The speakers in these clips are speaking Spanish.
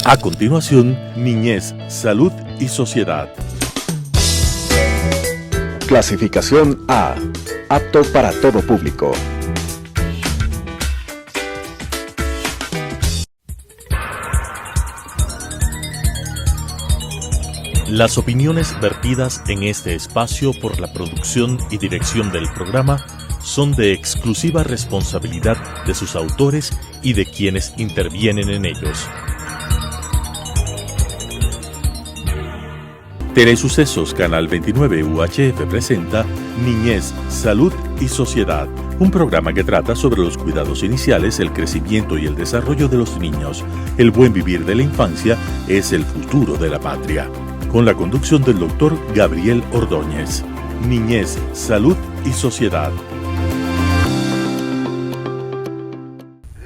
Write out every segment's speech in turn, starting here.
A continuación, Niñez, Salud y Sociedad. Clasificación A. Apto para todo público. Las opiniones vertidas en este espacio por la producción y dirección del programa son de exclusiva responsabilidad de sus autores y de quienes intervienen en ellos. Telesucesos Canal 29 UHF presenta Niñez, Salud y Sociedad, un programa que trata sobre los cuidados iniciales, el crecimiento y el desarrollo de los niños. El buen vivir de la infancia es el futuro de la patria. Con la conducción del Dr. Gabriel Ordóñez. Niñez, Salud y Sociedad.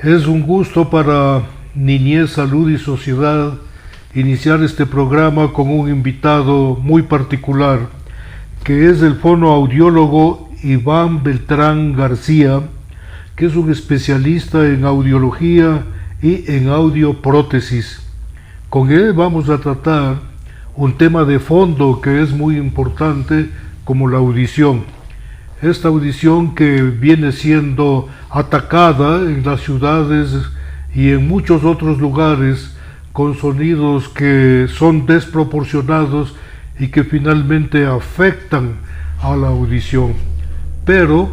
Es un gusto para Niñez, Salud y Sociedad iniciar este programa con un invitado muy particular, que es el fonoaudiólogo Iván Beltrán García, que es un especialista en audiología y en audioprótesis. Con él vamos a tratar un tema de fondo que es muy importante, como la audición. Esta audición que viene siendo atacada en las ciudades y en muchos otros lugares con sonidos que son desproporcionados y que finalmente afectan a la audición. Pero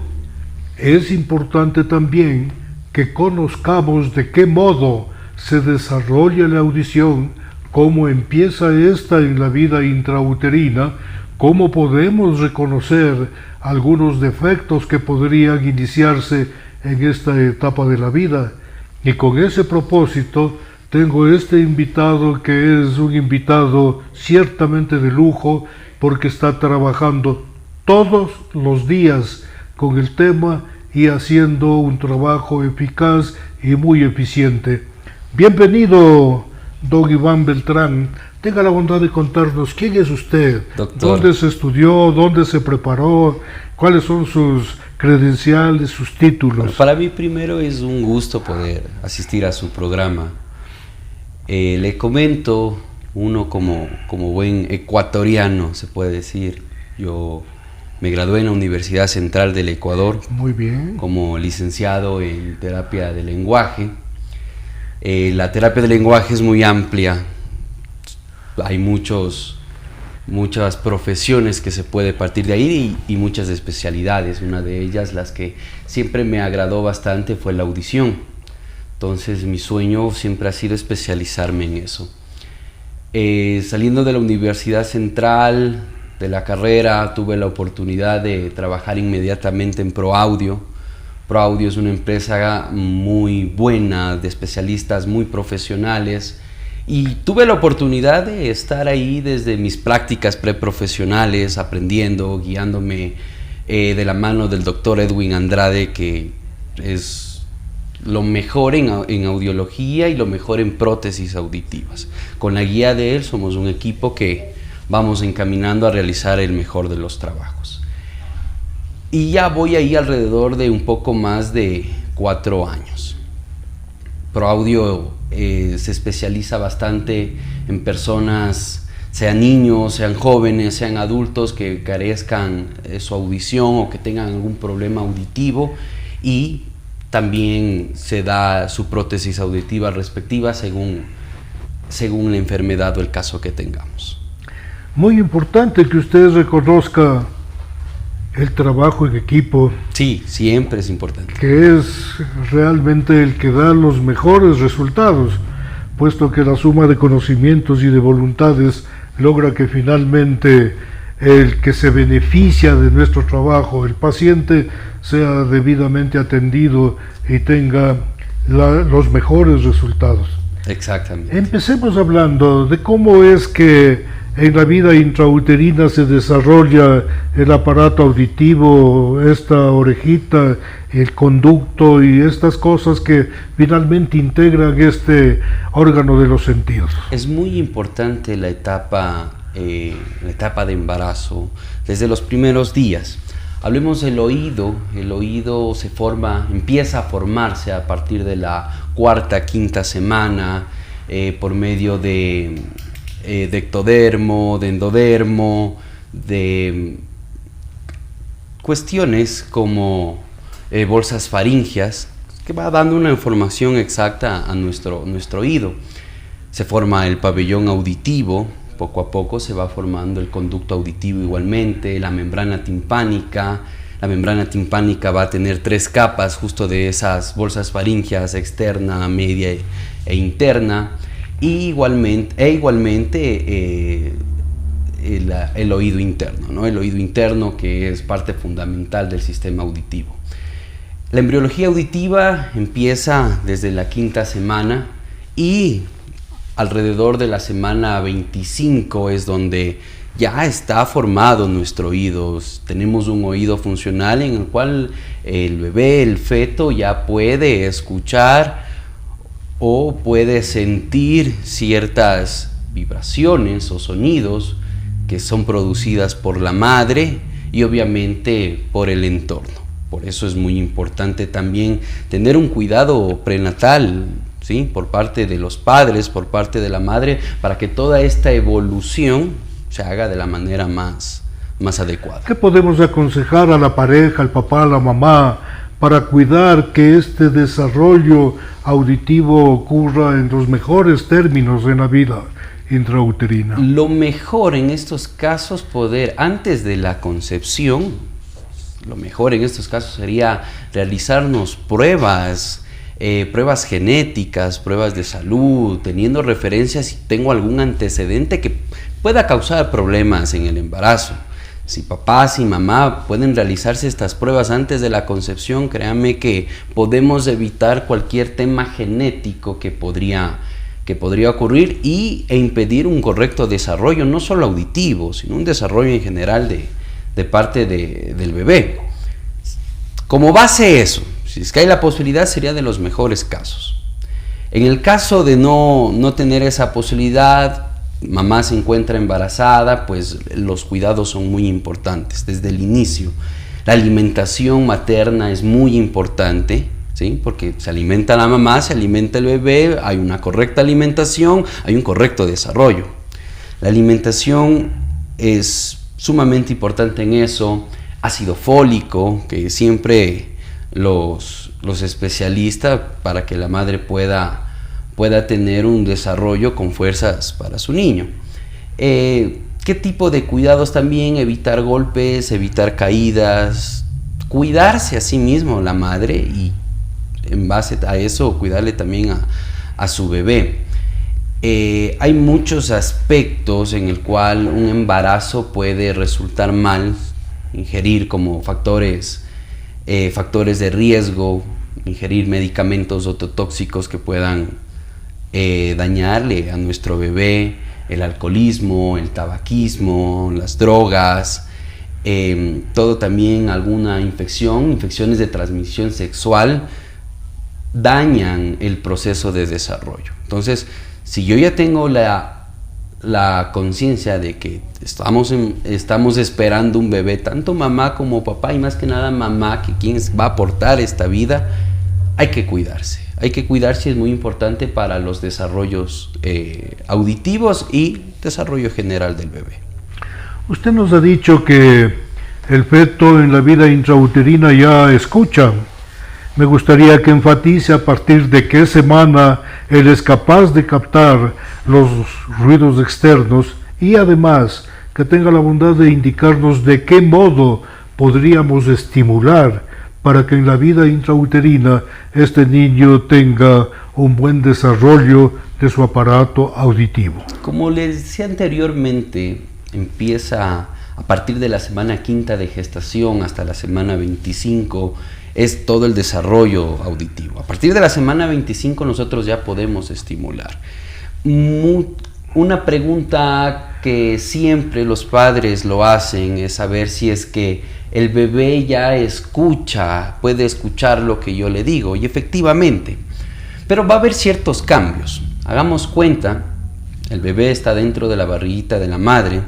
es importante también que conozcamos de qué modo se desarrolla la audición, cómo empieza esta en la vida intrauterina, cómo podemos reconocer algunos defectos que podrían iniciarse en esta etapa de la vida. Y con ese propósito tengo este invitado, que es un invitado ciertamente de lujo, porque está trabajando todos los días con el tema y haciendo un trabajo eficaz y muy eficiente. Bienvenido, don Iván Beltrán. Tenga la bondad de contarnos quién es usted, Doctor. Dónde se estudió, dónde se preparó, cuáles son sus credenciales, sus títulos. Bueno, para mí primero es un gusto poder asistir a su programa. Le comento, uno como buen ecuatoriano, se puede decir, yo me gradué en la Universidad Central del Ecuador. Muy bien. Como licenciado en terapia de lenguaje. La terapia de lenguaje es muy amplia, hay muchas profesiones que se puede partir de ahí y muchas especialidades. Una de ellas, las que siempre me agradó bastante, fue la audición. Entonces mi sueño siempre ha sido especializarme en eso. Saliendo de la Universidad Central, de la carrera, tuve la oportunidad de trabajar inmediatamente en ProAudio. ProAudio es una empresa muy buena, de especialistas muy profesionales, y tuve la oportunidad de estar ahí desde mis prácticas preprofesionales, aprendiendo, guiándome de la mano del doctor Edwin Andrade, que es lo mejor en audiología y lo mejor en prótesis auditivas. Con la guía de él somos un equipo que vamos encaminando a realizar el mejor de los trabajos. Y ya voy ahí alrededor de un poco más de 4 años. ProAudio se especializa bastante en personas, sean niños, sean jóvenes, sean adultos, que carezcan de su audición o que tengan algún problema auditivo, y también se da su prótesis auditiva respectiva según la enfermedad o el caso que tengamos. Muy importante que usted reconozca el trabajo en equipo. Sí, siempre es importante. Que es realmente el que da los mejores resultados, puesto que la suma de conocimientos y de voluntades logra que finalmente el que se beneficia de nuestro trabajo, el paciente, sea debidamente atendido y tenga los mejores resultados. Exactamente. Empecemos hablando de cómo es que en la vida intrauterina se desarrolla el aparato auditivo, esta orejita, el conducto y estas cosas que finalmente integran este órgano de los sentidos. Es muy importante la etapa de embarazo, desde los primeros días. Hablemos del oído. El oído empieza a formarse a partir de la 4ª, 5ª semana. por medio de ectodermo, de endodermo, de cuestiones como bolsas faríngeas, que va dando una información exacta a nuestro oído. Se forma el pabellón auditivo, poco a poco se va formando el conducto auditivo igualmente, la membrana timpánica. La membrana timpánica va a tener 3 capas justo de esas bolsas faríngeas, externa, media e interna, y igualmente el oído interno, ¿no? El oído interno, que es parte fundamental del sistema auditivo. La embriología auditiva empieza desde la 5ª semana y alrededor de la semana 25 es donde ya está formado nuestro oído. Tenemos un oído funcional en el cual el bebé, el feto, ya puede escuchar o puede sentir ciertas vibraciones o sonidos que son producidas por la madre y obviamente por el entorno. Por eso es muy importante también tener un cuidado prenatal, ¿sí? Por parte de los padres, por parte de la madre, para que toda esta evolución se haga de la manera más adecuada. ¿Qué podemos aconsejar a la pareja, al papá, a la mamá, para cuidar que este desarrollo auditivo ocurra en los mejores términos en la vida intrauterina? Lo mejor en estos casos antes de la concepción, lo mejor en estos casos sería realizarnos pruebas genéticas, pruebas de salud, teniendo referencias si tengo algún antecedente que pueda causar problemas en el embarazo. Si papás y mamá pueden realizarse estas pruebas antes de la concepción, créanme que podemos evitar cualquier tema genético que podría ocurrir e impedir un correcto desarrollo, no solo auditivo, sino un desarrollo en general de parte del bebé. Como base eso, si es que hay la posibilidad, sería de los mejores casos. En el caso de no tener esa posibilidad, mamá se encuentra embarazada, pues los cuidados son muy importantes desde el inicio. La alimentación materna es muy importante, ¿sí? Porque se alimenta la mamá, se alimenta el bebé, hay una correcta alimentación, hay un correcto desarrollo. La alimentación es sumamente importante en eso. Ácido fólico, que siempre los especialistas, para que la madre pueda tener un desarrollo con fuerzas para su niño. ¿Qué tipo de cuidados también? Evitar golpes, evitar caídas, cuidarse a sí mismo la madre y en base a eso cuidarle también a su bebé. Hay muchos aspectos en el cual un embarazo puede resultar mal, ingerir como factores de riesgo, ingerir medicamentos ototóxicos que puedan dañarle a nuestro bebé, el alcoholismo, el tabaquismo, las drogas, todo también alguna infecciones de transmisión sexual dañan el proceso de desarrollo. Entonces, si yo ya tengo la conciencia de que estamos esperando un bebé, tanto mamá como papá, y más que nada mamá, que quien va a aportar esta vida, hay que cuidarse. Es muy importante para los desarrollos auditivos y desarrollo general del bebé. Usted nos ha dicho que el feto en la vida intrauterina ya escucha. Me gustaría que enfatice a partir de qué semana él es capaz de captar los ruidos externos y además que tenga la bondad de indicarnos de qué modo podríamos estimular para que en la vida intrauterina este niño tenga un buen desarrollo de su aparato auditivo. Como les decía anteriormente, empieza a partir de la semana 5ª de gestación hasta la semana 25, es todo el desarrollo auditivo. A partir de la semana 25 nosotros ya podemos estimular. Una pregunta que siempre los padres lo hacen es saber si es que el bebé ya puede escuchar lo que yo le digo, y efectivamente, pero va a haber ciertos cambios. Hagamos cuenta, el bebé está dentro de la barriguita de la madre,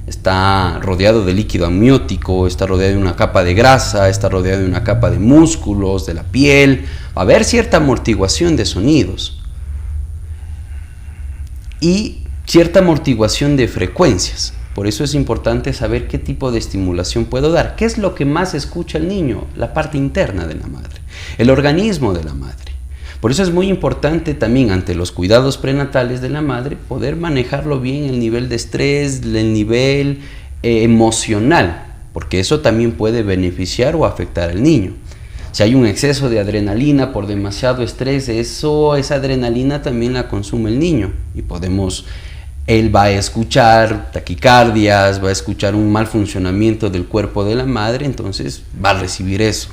está rodeado de líquido amniótico, está rodeado de una capa de grasa, está rodeado de una capa de músculos, de la piel. Va a haber cierta amortiguación de sonidos. y cierta amortiguación de frecuencias. Por eso es importante saber qué tipo de estimulación puedo dar. ¿Qué es lo que más escucha el niño? La parte interna de la madre, el organismo de la madre. Por eso es muy importante también ante los cuidados prenatales de la madre poder manejarlo bien, el nivel de estrés, el nivel emocional, porque eso también puede beneficiar o afectar al niño. Si hay un exceso de adrenalina por demasiado estrés, esa adrenalina también la consume el niño y él va a escuchar taquicardias, va a escuchar un mal funcionamiento del cuerpo de la madre, entonces va a recibir eso.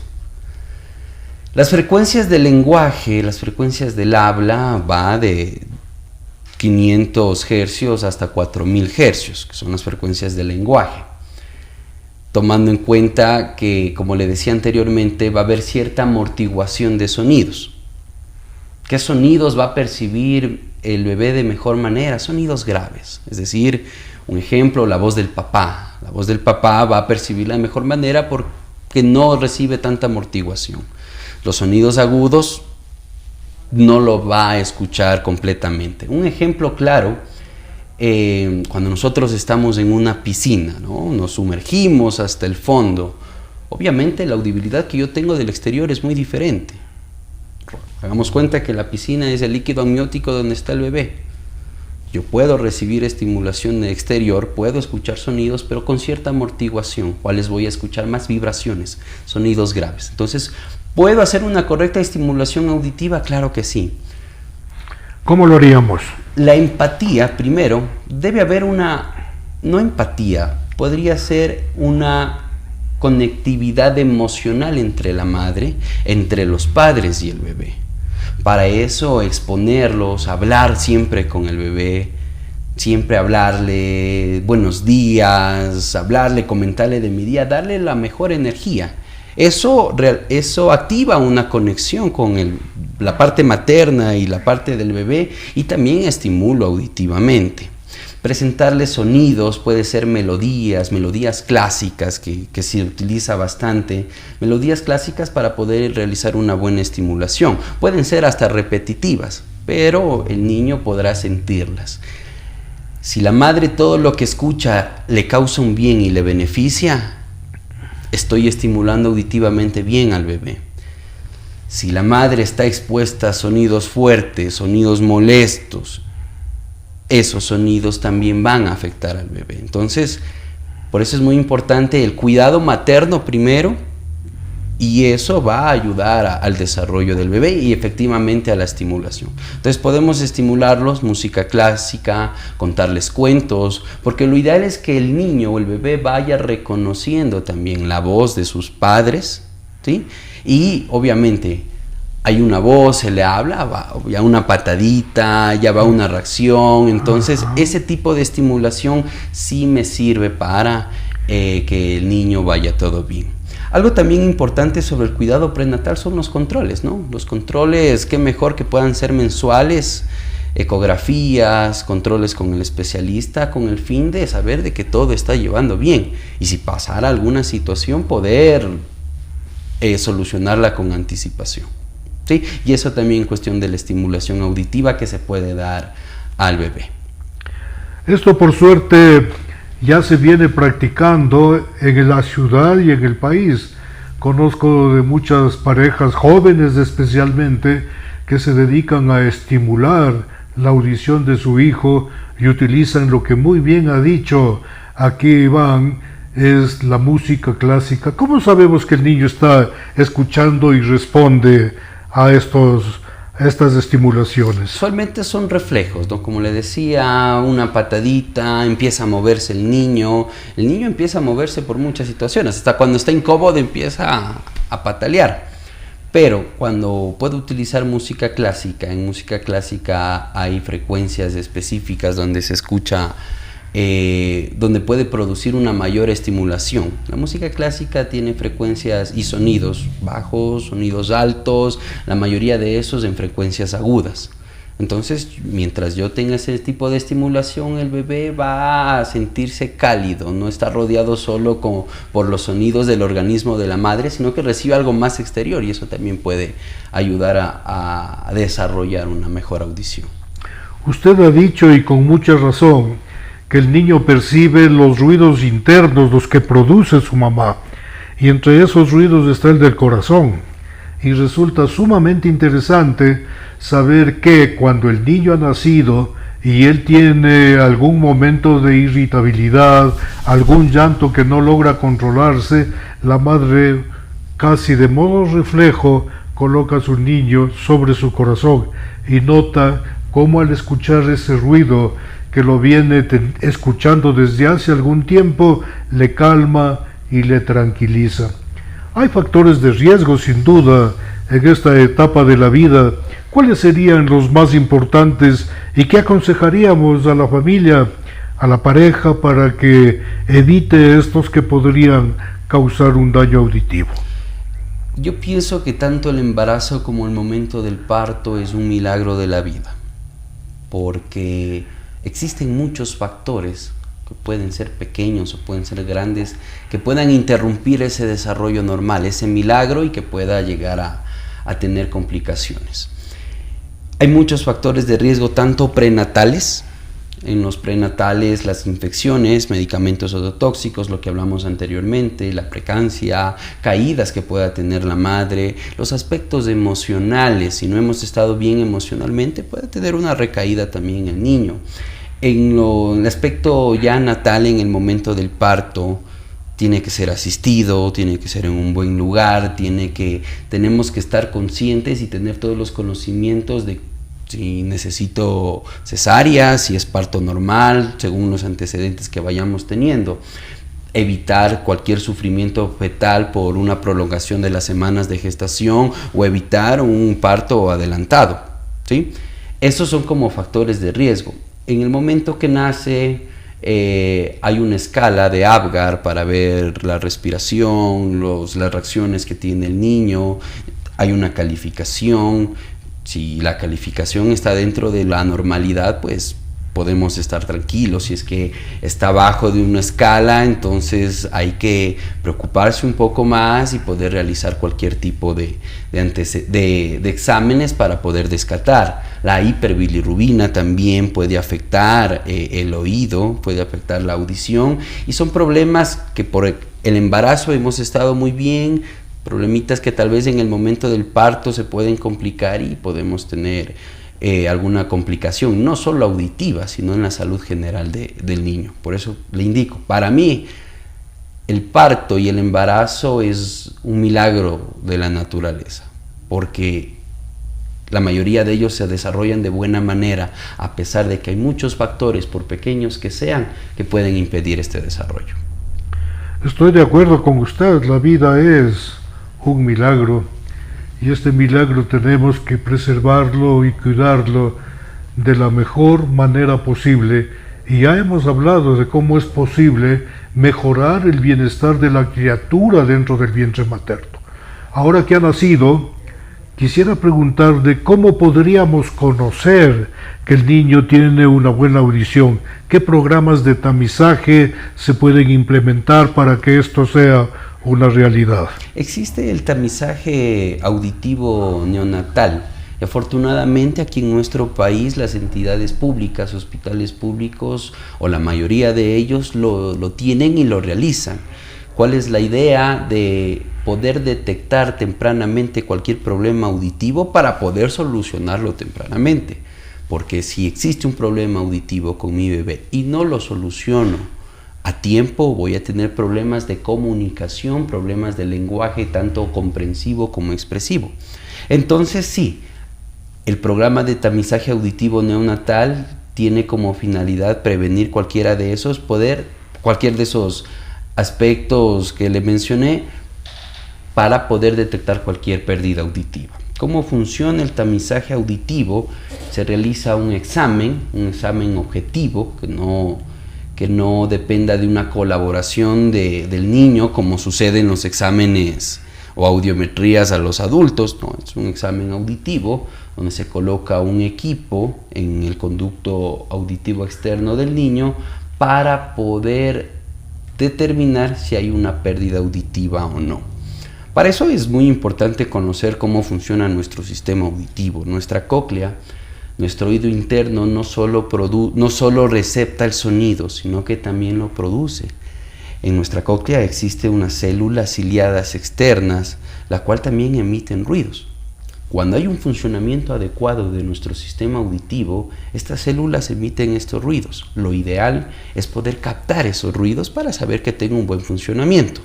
Las frecuencias del lenguaje, las frecuencias del habla, va de 500 hercios hasta 4000 hercios, que son las frecuencias del lenguaje. Tomando en cuenta que, como le decía anteriormente, va a haber cierta amortiguación de sonidos. ¿Qué sonidos va a percibir el bebé de mejor manera? Sonidos graves, es decir, un ejemplo, la voz del papá. La voz del papá va a percibirla de mejor manera porque no recibe tanta amortiguación. Los sonidos agudos no lo va a escuchar completamente. Un ejemplo claro, cuando nosotros estamos en una piscina, ¿no? Nos sumergimos hasta el fondo. Obviamente la audibilidad que yo tengo del exterior es muy diferente. Hagamos cuenta que la piscina es el líquido amniótico donde está el bebé. Yo puedo recibir estimulación del exterior, puedo escuchar sonidos, pero con cierta amortiguación. ¿Cuáles voy a escuchar? Más vibraciones, sonidos graves. Entonces, ¿puedo hacer una correcta estimulación auditiva? Claro que sí. ¿Cómo lo haríamos? La empatía, primero, debe haber no empatía, podría ser una conectividad emocional entre la madre, entre los padres y el bebé. Para eso, exponerlos, hablar siempre con el bebé, siempre hablarle buenos días, comentarle de mi día, darle la mejor energía. Eso activa una conexión con la parte materna y la parte del bebé y también estimula auditivamente. Presentarle sonidos, puede ser melodías clásicas que se utiliza bastante, melodías clásicas para poder realizar una buena estimulación. Pueden ser hasta repetitivas, pero el niño podrá sentirlas. Si la madre todo lo que escucha le causa un bien y le beneficia, estoy estimulando auditivamente bien al bebé. Si la madre está expuesta a sonidos fuertes, sonidos molestos, esos sonidos también van a afectar al bebé. Entonces, por eso es muy importante el cuidado materno primero, y eso va a ayudar al desarrollo del bebé y efectivamente a la estimulación. Entonces podemos estimularlos, música clásica, contarles cuentos, porque lo ideal es que el niño o el bebé vaya reconociendo también la voz de sus padres, ¿sí? Y obviamente hay una voz, se le habla, va ya una patadita, ya va una reacción. Entonces ese tipo de estimulación sí me sirve para que el niño vaya todo bien. Algo también importante sobre el cuidado prenatal son los controles, ¿no? Los controles, qué mejor que puedan ser mensuales, ecografías, controles con el especialista, con el fin de saber de que todo está llevando bien. Y si pasara alguna situación, poder solucionarla con anticipación, ¿sí? Y eso también en cuestión de la estimulación auditiva que se puede dar al bebé. Esto, por suerte, ya se viene practicando en la ciudad y en el país. Conozco de muchas parejas jóvenes especialmente que se dedican a estimular la audición de su hijo y utilizan lo que muy bien ha dicho aquí Iván, es la música clásica. ¿Cómo sabemos que el niño está escuchando y responde a estas estimulaciones? Usualmente son reflejos, ¿no? Como le decía, una patadita, empieza a moverse el niño empieza a moverse por muchas situaciones, hasta cuando está incómodo empieza a patalear. Pero cuando puede utilizar música clásica, en música clásica hay frecuencias específicas donde se escucha, donde puede producir una mayor estimulación. La música clásica tiene frecuencias y sonidos bajos, sonidos altos, la mayoría de esos en frecuencias agudas. Entonces, mientras yo tenga ese tipo de estimulación, el bebé va a sentirse cálido, no está rodeado solo por los sonidos del organismo de la madre, sino que recibe algo más exterior, y eso también puede ayudar a desarrollar una mejor audición. Usted ha dicho, y con mucha razón, que el niño percibe los ruidos internos, los que produce su mamá, y entre esos ruidos está el del corazón. Y resulta sumamente interesante saber que cuando el niño ha nacido y él tiene algún momento de irritabilidad, algún llanto que no logra controlarse, la madre casi de modo reflejo coloca a su niño sobre su corazón y nota cómo al escuchar ese ruido que lo viene escuchando desde hace algún tiempo, le calma y le tranquiliza. Hay factores de riesgo sin duda en esta etapa de la vida. ¿Cuáles serían los más importantes y qué aconsejaríamos a la familia, a la pareja, para que evite estos que podrían causar un daño auditivo? Yo pienso que tanto el embarazo como el momento del parto es un milagro de la vida, porque existen muchos factores que pueden ser pequeños o pueden ser grandes, que puedan interrumpir ese desarrollo normal, ese milagro, y que pueda llegar a tener complicaciones. Hay muchos factores de riesgo, tanto prenatales. En los prenatales, las infecciones, medicamentos ototóxicos, lo que hablamos anteriormente, la preeclampsia, caídas que pueda tener la madre, los aspectos emocionales. Si no hemos estado bien emocionalmente, puede tener una recaída también el niño. En el aspecto ya natal, en el momento del parto, tiene que ser asistido, tiene que ser en un buen lugar, tenemos que estar conscientes y tener todos los conocimientos de si necesito cesárea, si es parto normal, según los antecedentes que vayamos teniendo. Evitar cualquier sufrimiento fetal por una prolongación de las semanas de gestación o evitar un parto adelantado, ¿sí? Esos son como factores de riesgo. En el momento que nace, hay una escala de Apgar para ver la respiración, las reacciones que tiene el niño, hay una calificación. Si la calificación está dentro de la normalidad, pues podemos estar tranquilos. Si es que está abajo de una escala, entonces hay que preocuparse un poco más y poder realizar cualquier tipo de exámenes para poder descartar. La hiperbilirrubina también puede afectar el oído, puede afectar la audición, y son problemas que por el embarazo hemos estado muy bien, problemitas que tal vez en el momento del parto se pueden complicar y podemos tener alguna complicación, no solo auditiva, sino en la salud general del niño. Por eso le indico, para mí el parto y el embarazo es un milagro de la naturaleza, porque la mayoría de ellos se desarrollan de buena manera, a pesar de que hay muchos factores, por pequeños que sean, que pueden impedir este desarrollo. Estoy de acuerdo con usted, la vida es un milagro, y este milagro tenemos que preservarlo y cuidarlo de la mejor manera posible, y ya hemos hablado de cómo es posible mejorar el bienestar de la criatura dentro del vientre materno. Ahora que ha nacido, quisiera preguntar de cómo podríamos conocer que el niño tiene una buena audición. ¿Qué programas de tamizaje se pueden implementar para que esto sea una realidad? Existe el tamizaje auditivo neonatal. Afortunadamente aquí en nuestro país las entidades públicas, hospitales públicos, o la mayoría de ellos lo tienen y lo realizan. ¿Cuál es la idea? De poder detectar tempranamente cualquier problema auditivo para poder solucionarlo tempranamente. Porque si existe un problema auditivo con mi bebé y no lo soluciono a tiempo, voy a tener problemas de comunicación, problemas de lenguaje, tanto comprensivo como expresivo. Entonces sí, el programa de tamizaje auditivo neonatal tiene como finalidad prevenir cualquier de esos aspectos que le mencioné, para poder detectar cualquier pérdida auditiva. ¿Cómo funciona el tamizaje auditivo? Se realiza un examen objetivo, que no dependa de una colaboración del niño, como sucede en los exámenes o audiometrías a los adultos. No, es un examen auditivo donde se coloca un equipo en el conducto auditivo externo del niño para poder determinar si hay una pérdida auditiva o no. Para eso es muy importante conocer cómo funciona nuestro sistema auditivo. Nuestra cóclea Nuestro oído interno no solo recepta el sonido, sino que también lo produce. En nuestra cóclea existe unas células ciliadas externas, la cual también emiten ruidos. Cuando hay un funcionamiento adecuado de nuestro sistema auditivo, estas células emiten estos ruidos. Lo ideal es poder captar esos ruidos para saber que tengo un buen funcionamiento.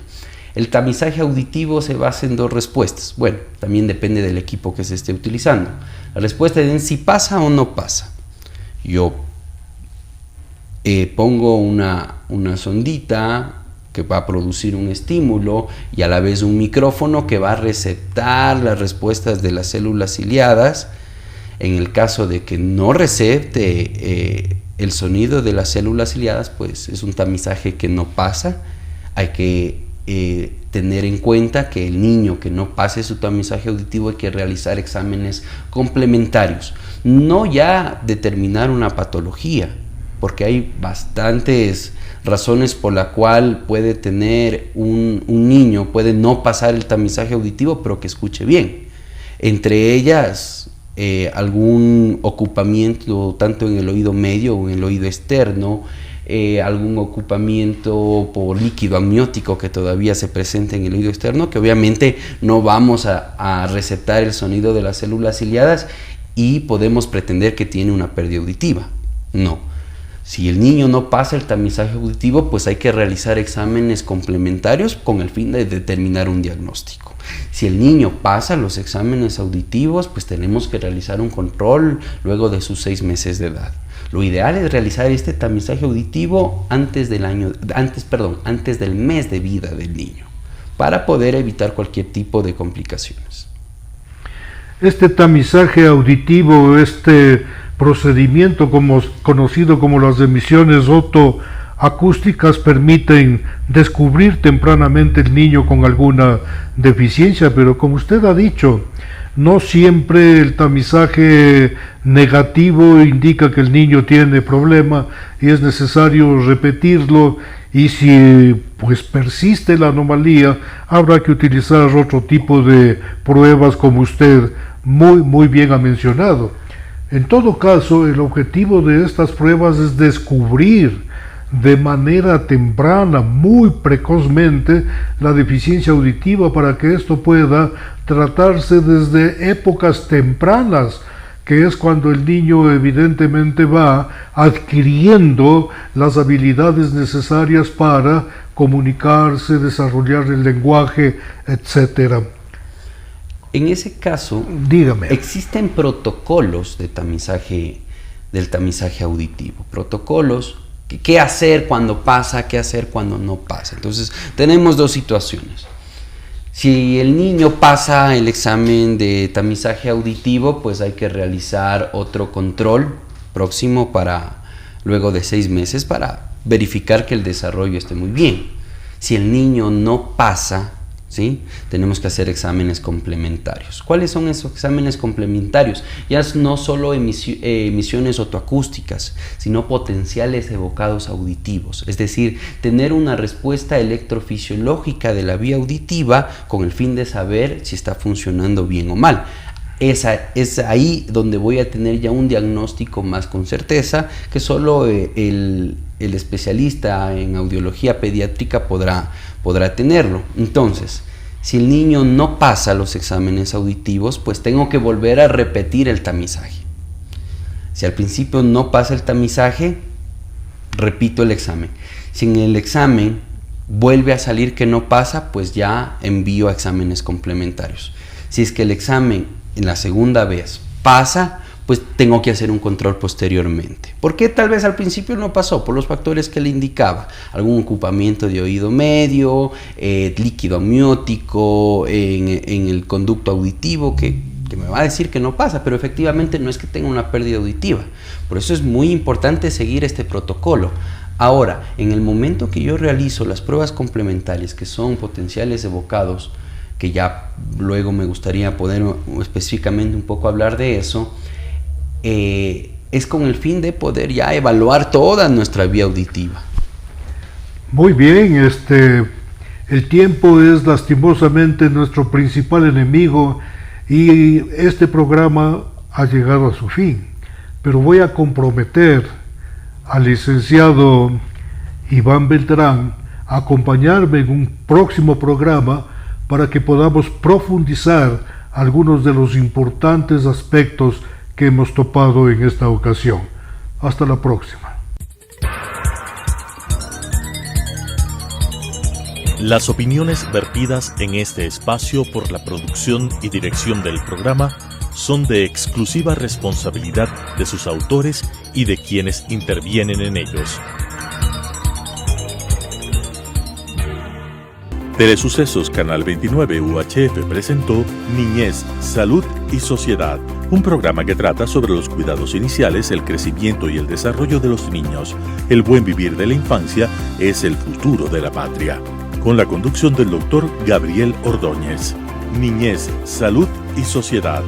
El tamizaje auditivo se basa en dos respuestas. Bueno, también depende del equipo que se esté utilizando. La respuesta es en si pasa o no pasa. Yo pongo una sondita que va a producir un estímulo y a la vez un micrófono que va a receptar las respuestas de las células ciliadas. En el caso de que no recepte el sonido de las células ciliadas, pues es un tamizaje que no pasa. Hay que tener en cuenta que el niño que no pase su tamizaje auditivo hay que realizar exámenes complementarios. No ya determinar una patología, porque hay bastantes razones por la cual puede tener un niño, puede no pasar el tamizaje auditivo, pero que escuche bien. Entre ellas, algún ocupamiento tanto en el oído medio o en el oído externo, algún ocupamiento por líquido amniótico que todavía se presenta en el oído externo, que obviamente no vamos a receptar el sonido de las células ciliadas y podemos pretender que tiene una pérdida auditiva. No. Si el niño no pasa el tamizaje auditivo, pues hay que realizar exámenes complementarios con el fin de determinar un diagnóstico. Si el niño pasa los exámenes auditivos, pues tenemos que realizar un control luego de sus 6 meses de edad. Lo ideal es realizar este tamizaje auditivo antes del mes de vida del niño, para poder evitar cualquier tipo de complicaciones. Este tamizaje auditivo, procedimiento conocido como las emisiones otoacústicas, permiten descubrir tempranamente el niño con alguna deficiencia, pero como usted ha dicho, no siempre el tamizaje negativo indica que el niño tiene problema y es necesario repetirlo, y si pues persiste la anomalía, habrá que utilizar otro tipo de pruebas como usted muy bien ha mencionado. En todo caso, el objetivo de estas pruebas es descubrir de manera temprana, muy precozmente, la deficiencia auditiva para que esto pueda tratarse desde épocas tempranas, que es cuando el niño evidentemente va adquiriendo las habilidades necesarias para comunicarse, desarrollar el lenguaje, etc. En ese caso, dígame, existen protocolos del tamizaje auditivo. Protocolos, qué hacer cuando pasa, qué hacer cuando no pasa. Entonces, tenemos dos situaciones. Si el niño pasa el examen de tamizaje auditivo, pues hay que realizar otro control próximo para luego de 6 meses para verificar que el desarrollo esté muy bien. Si el niño no pasa, ¿sí?, tenemos que hacer exámenes complementarios. ¿Cuáles son esos exámenes complementarios? Ya no solo emisiones otoacústicas, sino potenciales evocados auditivos, es decir, tener una respuesta electrofisiológica de la vía auditiva con el fin de saber si está funcionando bien o mal. Es ahí donde voy a tener ya un diagnóstico más con certeza, que solo el especialista en audiología pediátrica podrá tenerlo. Entonces, si el niño no pasa los exámenes auditivos, pues tengo que volver a repetir el tamizaje. Si al principio no pasa el tamizaje, repito el examen. Si en el examen vuelve a salir que no pasa, pues ya envío a exámenes complementarios. Si es que el examen en la segunda vez pasa, pues tengo que hacer un control posteriormente. ¿Por qué tal vez al principio no pasó? Por los factores que le indicaba. Algún ocupamiento de oído medio, líquido amniótico en el conducto auditivo que me va a decir que no pasa, pero efectivamente no es que tenga una pérdida auditiva. Por eso es muy importante seguir este protocolo. Ahora, en el momento que yo realizo las pruebas complementarias, que son potenciales evocados, que ya luego me gustaría poder específicamente un poco hablar de eso, es con el fin de poder ya evaluar toda nuestra vía auditiva. Muy bien, el tiempo es lastimosamente nuestro principal enemigo y este programa ha llegado a su fin. pero voy a comprometer al licenciado Iván Beltrán a acompañarme en un próximo programa para que podamos profundizar algunos de los importantes aspectos que hemos topado en esta ocasión. Hasta la próxima. Las opiniones vertidas en este espacio por la producción y dirección del programa son de exclusiva responsabilidad de sus autores y de quienes intervienen en ellos. Telesucesos Canal 29 UHF presentó Niñez, Salud y Sociedad, un programa que trata sobre los cuidados iniciales, el crecimiento y el desarrollo de los niños. El buen vivir de la infancia es el futuro de la patria. Con la conducción del doctor Gabriel Ordóñez. Niñez, Salud y Sociedad.